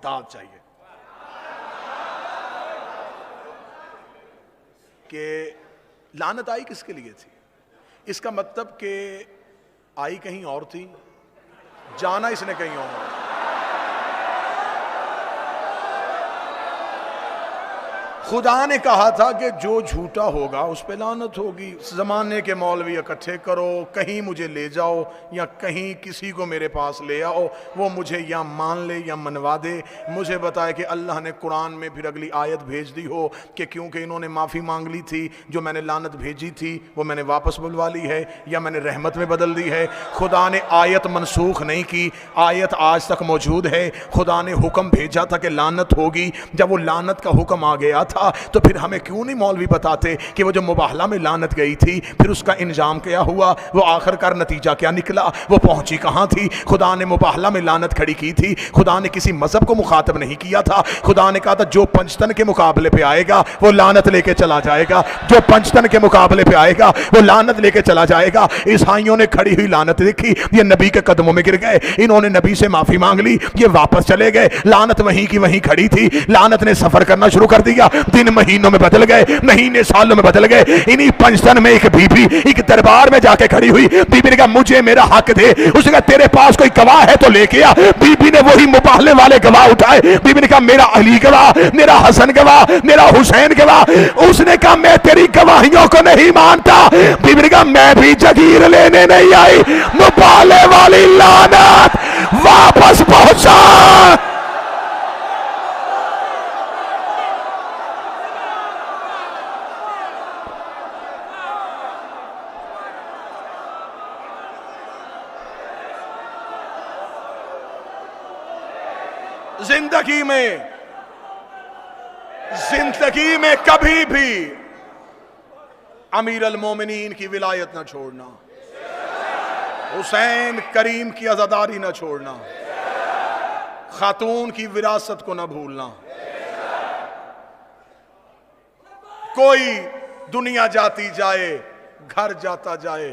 दाद चाहिए कि लानत आई किसके लिए थी। इसका मतलब कि आई कहीं और थी, जाना इसने कहीं और। खुदा ने कहा था कि जो झूठा होगा उस पे लानत होगी। ज़माने के मौलवी इकट्ठे करो, कहीं मुझे ले जाओ या कहीं किसी को मेरे पास ले आओ, वो मुझे या मान ले या मनवा दे। मुझे बताए कि अल्लाह ने कुरान में फिर अगली आयत भेज दी हो कि क्योंकि इन्होंने माफ़ी मांग ली थी, जो मैंने लानत भेजी थी वो मैंने वापस बुलवा ली है या मैंने रहमत में बदल दी है। खुदा ने आयत मनसूख नहीं की, आयत आज तक मौजूद है। खुदा ने हुक्म भेजा था कि लानत होगी। जब वो लानत का हुक्म आ गया था तो फिर हमें क्यों नहीं मौलवी बताते कि वो जो मुबाहला में लानत गई थी फिर उसका इंजाम क्या हुआ, वो आखिरकार नतीजा क्या निकला, वो पहुंची कहां थी। खुदा ने मुबाहला में लानत खड़ी की थी, खुदा ने किसी मजहब को मुखातब नहीं किया था। खुदा ने कहा था जो पंचतन के मुकाबले पे आएगा वो लानत लेके चला जाएगा, जो पंचतन के मुकाबले पे आएगा वो लानत लेके चला जाएगा। ईसाइयों ने खड़ी हुई लानत देखी, ये नबी के कदमों में गिर गए, इन्होंने नबी से माफी मांग ली, ये वापस चले गए। लानत वहीं की वहीं खड़ी थी। लानत ने सफर करना शुरू कर दिया, दिन महीनों में बदल गए, महीने सालों में बदल गए। इन्हीं पंचतन में एक बीबी एक दरबार में जाके खड़ी हुई। बीबी ने कहा मुझे मेरा हक दे। उसने कहा तेरे पास कोई गवाह है तो लेके आ। बीबी ने वही मुबाहले वाले गवाह उठाए। बीबी ने कहा मेरा अली गवाह, मेरा हसन गवाह, मेरा हुसैन गवाह। उसने कहा मैं तेरी गवाहियों को नहीं मानता। बीबी ने कहा मैं भी जगीर लेने नहीं आई। मुबाहले वाली लानत वापस पहुंचा। जिंदगी में कभी भी अमीर अल मोमिनीन की विलायत ना छोड़ना, हुसैन करीम की आजादारी ना छोड़ना, खातून की विरासत को ना भूलना। कोई दुनिया जाती जाए, घर जाता जाए,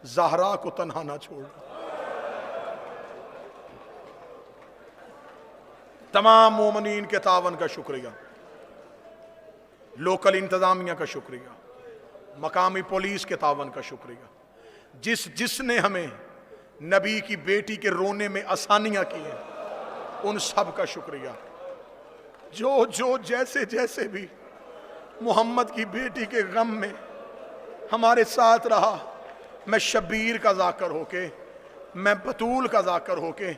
ज़हरा को तन्हा ना छोड़ना। तमाम मोमिनीन के तावन का शुक्रिया, लोकल इंतजामिया का शुक्रिया, मकामी पुलिस के तावन का शुक्रिया, जिसने हमें नबी की बेटी के रोने में आसानियां की हैं, उन सब का शुक्रिया। जो जैसे जैसे भी मोहम्मद की बेटी के गम में हमारे साथ रहा, मैं शब्बीर का जाकर होके, मैं बतूल का जाकर होके,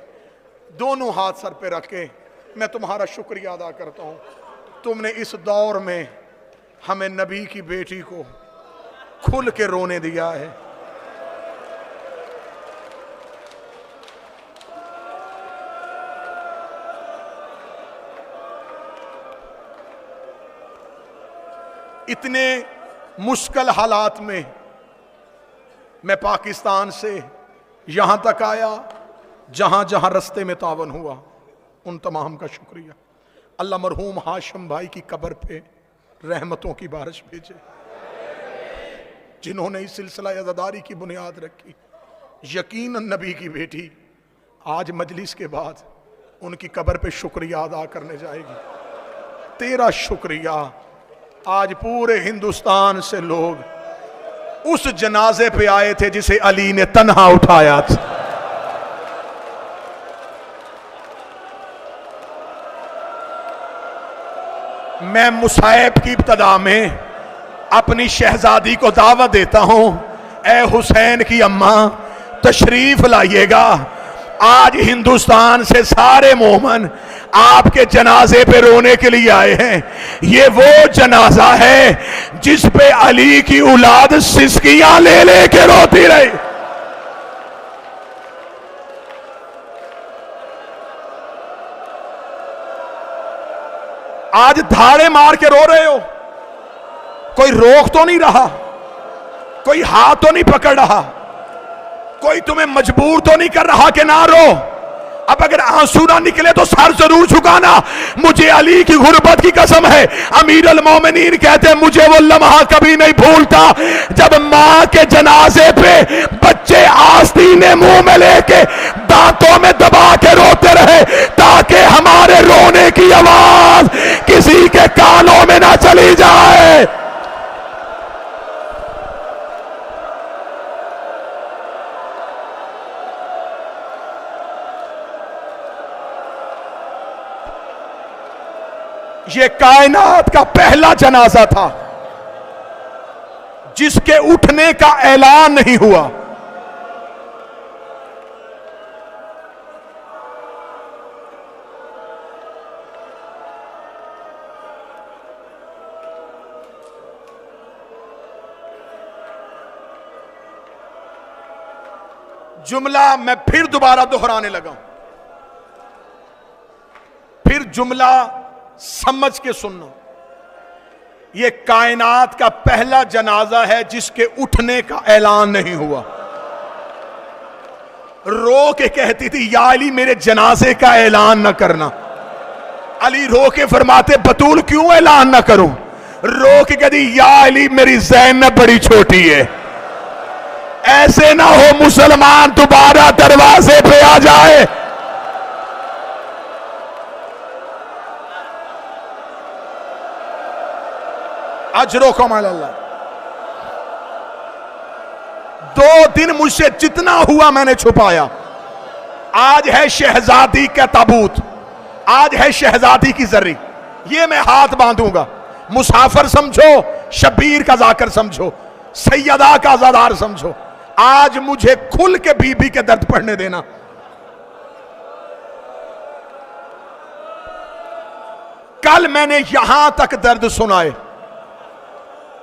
दोनों हाथ सर पे रख के मैं तुम्हारा शुक्रिया अदा करता हूं। तुमने इस दौर में हमें नबी की बेटी को खुल के रोने दिया है। इतने मुश्किल हालात में मैं पाकिस्तान से यहां तक आया, जहां जहां रास्ते में तावन हुआ, उन तमाम का शुक्रिया। अल्लाह मरहूम हाशिम भाई की कब्र पे रहमतों की बारिश भेजे, जिन्होंने इस सिलसिला अज़ादारी की बुनियाद रखी। यकीनन नबी की बेटी आज मजलिस के बाद उनकी कब्र पे शुक्रिया अदा करने जाएगी। तेरा शुक्रिया। आज पूरे हिंदुस्तान से लोग उस जनाजे पे आए थे जिसे अली ने तन्हा उठाया था। मैं मुसाइब की इब्तदा में अपनी शहजादी को दावत देता हूं, ए हुसैन की अम्मा तशरीफ लाइएगा। आज हिंदुस्तान से सारे मोमन आपके जनाजे पे रोने के लिए आए हैं। ये वो जनाजा है जिस पे अली की औलाद सिसकियां ले लेके रोती रही। आज धाड़े मार के रो रहे हो, कोई रोक तो नहीं रहा, कोई हाथ तो नहीं पकड़ रहा, कोई तुम्हें मजबूर तो नहीं कर रहा कि ना रो। अब अगर आंसू ना निकले तो सर जरूर झुकाना। मुझे अली की गुर्बत की कसम है, अमीर अल मोमिनीन कहते हैं मुझे वो लम्हा कभी नहीं भूलता जब मां के जनाजे पे बच्चे आस्तीने मुंह में लेके दांतों में दबा के रोते रहे ताकि हमारे चली जाए। ये कायनात का पहला जनाजा था जिसके उठने का ऐलान नहीं हुआ। जुमला मैं फिर दोबारा दोहराने लगा, फिर जुमला समझ के सुनना। यह कायनात का पहला जनाजा है जिसके उठने का ऐलान नहीं हुआ। रो के कहती थी, या अली मेरे जनाजे का ऐलान न करना। अली रो के फरमाते, बतूल क्यों ऐलान न करूं? रो के कहती, या अली मेरी ज़ैनब बड़ी छोटी है। ऐसे ना हो मुसलमान दोबारा दरवाजे पे आ जाए। अजरोकुम अल्लाह। 2 दिन मुझसे जितना हुआ मैंने छुपाया। आज है शहजादी का ताबूत, आज है शहजादी की जर्री, ये मैं हाथ बांधूंगा। मुसाफिर समझो, शबीर का जाकर समझो, सैयदा का आजादार समझो। आज मुझे खुल के बीबी के दर्द पढ़ने देना। कल मैंने यहां तक दर्द सुनाए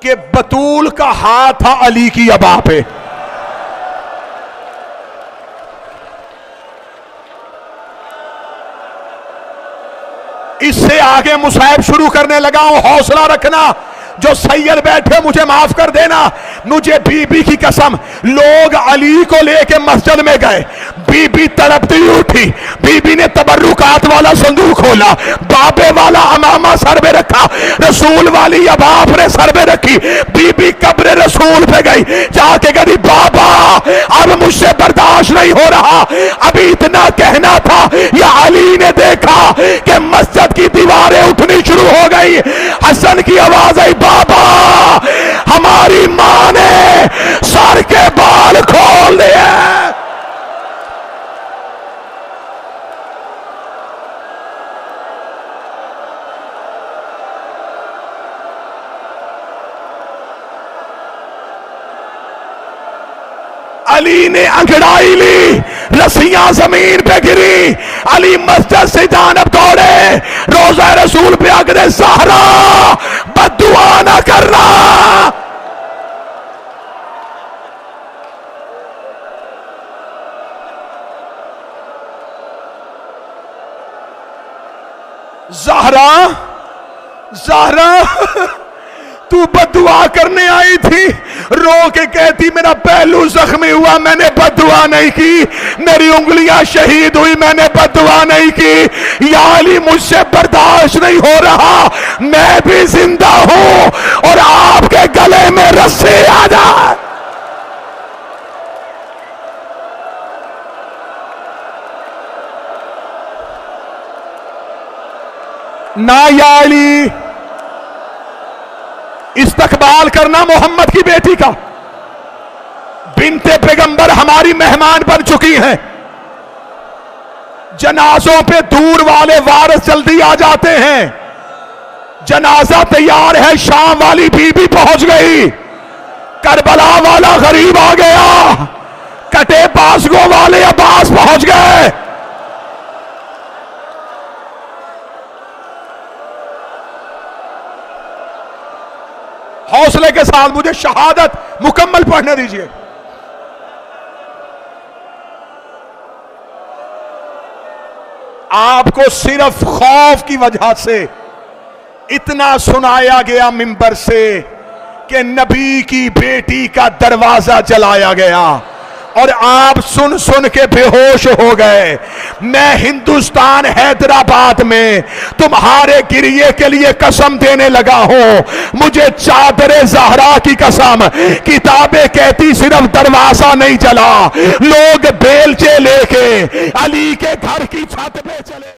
कि बतूल का हाथ था अली की अबा पे। इससे आगे मुसाहिब शुरू करने लगा हूं। हौसला रखना, जो सैयद बैठे मुझे माफ कर देना। मुझे बीबी की कसम, लोग अली को लेके मस्जिद में गए, बीबी तड़पती उठी। बीबी ने तबर्रुकात वाला संदूक खोला, बाबे वाला अमामा सर पे रखा, रसूल वाली अबाप ने सर पे रखी। बीबी कब्र रसूल पे गई, जाके कही, बाबा अब मुझसे बर्दाश्त नहीं हो रहा। अभी इतना कहना था, या अली ने देखा कि मस्जिद की दीवारें उठनी शुरू हो गई। हसन की आवाज आई, बाबा हमारी मां ने सर के बाल खोल दिए। अली ने अंगड़ाई ली, रस्सियां जमीन पे गिरी। अली मस्जिद से जानब दौड़े, रोजा रसूल पे आगे, ज़हरा बद्दुआ ना करना। ज़हरा, ज़हरा तू बद्दुआ करने आई थी। रो के कहती, मेरा पहलू जख्मी हुआ, मैंने बद्दुआ नहीं की। मेरी उंगलियां शहीद हुई, मैंने बद्दुआ नहीं की। या अली मुझसे बर्दाश्त नहीं हो रहा, मैं भी जिंदा हूं और आपके गले में रस्सी आ जाए। ना या अली, इस्तकबाल करना मोहम्मद की बेटी का। बिनते पैगंबर हमारी मेहमान बन चुकी हैं। जनाजों पे दूर वाले वारिस जल्दी आ जाते हैं। जनाजा तैयार है, शाम वाली बीबी पहुंच गई, करबला वाला गरीब आ गया, कटे बासगो वाले अब्बास पहुंच गए। हौसले के साथ मुझे शहादत मुकम्मल पढ़ने दीजिए। आपको सिर्फ खौफ की वजह से इतना सुनाया गया मिंबर से कि नबी की बेटी का दरवाजा जलाया गया और आप सुन सुन के बेहोश हो गए। मैं हिंदुस्तान हैदराबाद में तुम्हारे गिरिए के लिए कसम देने लगा हूं। मुझे चादरे ज़हरा की कसम, किताबें कहती सिर्फ दरवाजा नहीं जला, लोग बेलचे लेके अली के घर की छत पे चले।